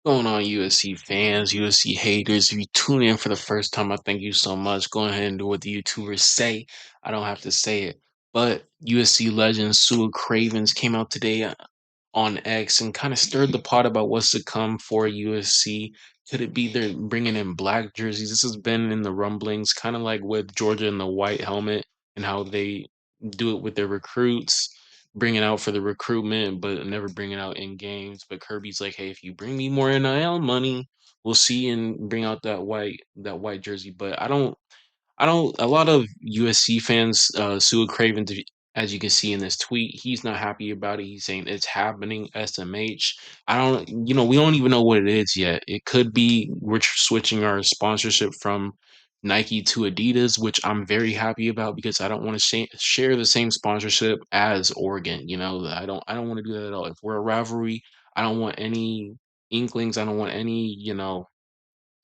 Going on, USC fans, USC haters? If you tune in for the first time, I thank you so much. Go ahead and do what the YouTubers say. I don't have to say it. But USC legend Sua Cravens came out today on X and kind of stirred the pot about what's to come for USC. Could it be they're bringing in black jerseys? This has been in the rumblings, kind of like with Georgia and the white helmet and how they do it with their recruits, bring it out for the recruitment, but never bring it out in games. But Kirby's like, hey, if you bring me more NIL money, we'll see and bring out that white jersey. But I don't. A lot of USC fans, Sua Craven, as you can see in this tweet, he's not happy about it. He's saying it's happening. SMH. I don't. We don't even know what it is yet. It could be we're switching our sponsorship from Nike to Adidas, which I'm very happy about because I don't want to share the same sponsorship as Oregon. I don't want to do that at all. If we're a rivalry, I don't want any inklings. I don't want any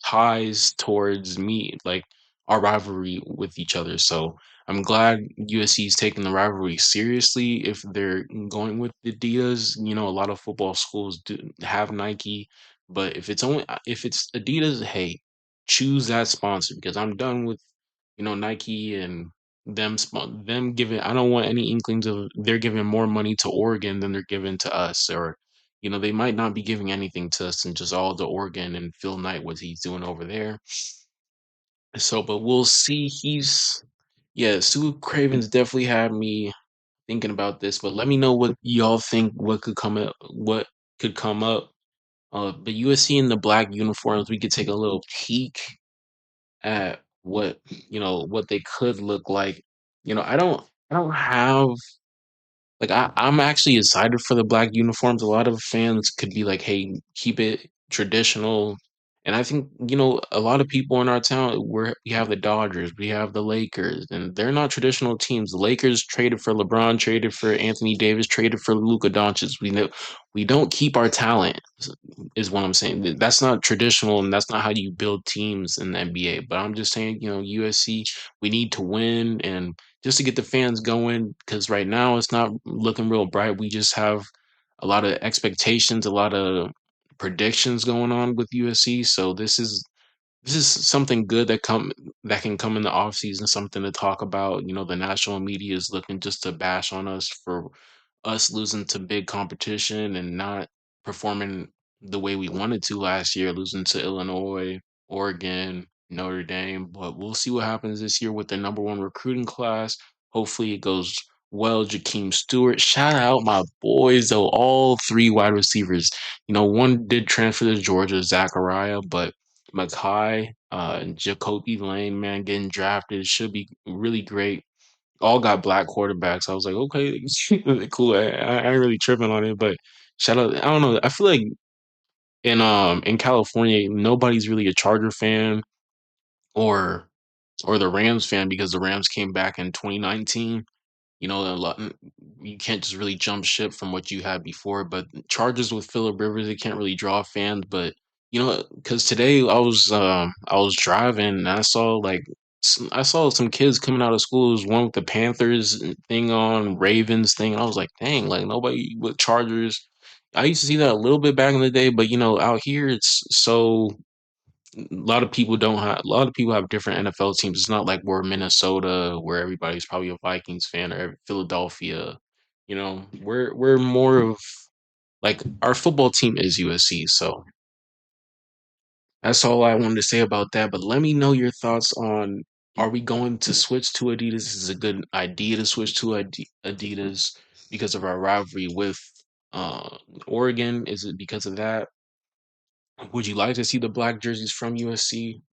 ties towards me, like our rivalry with each other. So I'm glad USC is taking the rivalry seriously. If they're going with Adidas, a lot of football schools do have Nike, but if it's Adidas, hey, choose that sponsor because I'm done with Nike and them giving. I don't want any inklings of they're giving more money to Oregon than they're giving to us, or they might not be giving anything to us and just all the Oregon and Phil Knight what he's doing over there. So, but we'll see. Yeah, Sue Craven's definitely had me thinking about this, but let me know what y'all think. What could come up. But USC in the black uniforms, we could take a little peek at what they could look like. I don't have like I'm actually excited for the black uniforms. A lot of fans could be like, "Hey, keep it traditional." And I think, a lot of people in our town we have the Dodgers, we have the Lakers, and they're not traditional teams. The Lakers traded for LeBron, traded for Anthony Davis, traded for Luka Doncic. We don't keep our talent, is what I'm saying. That's not traditional, and that's not how you build teams in the NBA. But I'm just saying, USC, we need to win and just to get the fans going because right now it's not looking real bright. We just have a lot of expectations, a lot of predictions going on with USC. So this is something good that can come in the off season, something to talk about. The national media is looking just to bash on us for us losing to big competition and not performing the way we wanted to last year, losing to Illinois, Oregon, Notre Dame. But we'll see what happens this year with the number one recruiting class. Hopefully it goes well. Jakeem Stewart. Shout out my boys though, all three wide receivers. One did transfer to Georgia, Zachariah, but Makai, and Jacoby Lane, man, getting drafted should be really great. All got black quarterbacks. I was like, okay, cool. I ain't really tripping on it, but shout out. I don't know. I feel like in California, nobody's really a Charger fan or the Rams fan because the Rams came back in 2019. A lot, you can't just really jump ship from what you had before. But Chargers with Phillip Rivers, they can't really draw fans. But because today I was driving and I saw I saw some kids coming out of school. There was one with the Panthers thing on, Ravens thing, and I was like, dang, like nobody with Chargers. I used to see that a little bit back in the day, but out here it's so a lot of people have different NFL teams. It's not like we're Minnesota where everybody's probably a Vikings fan or Philadelphia. We're more of like our football team is USC. So that's all I wanted to say about that. But let me know your thoughts on, are we going to switch to Adidas? Is it a good idea to switch to Adidas because of our rivalry with Oregon? Is it because of that? Would you like to see the black jerseys from USC?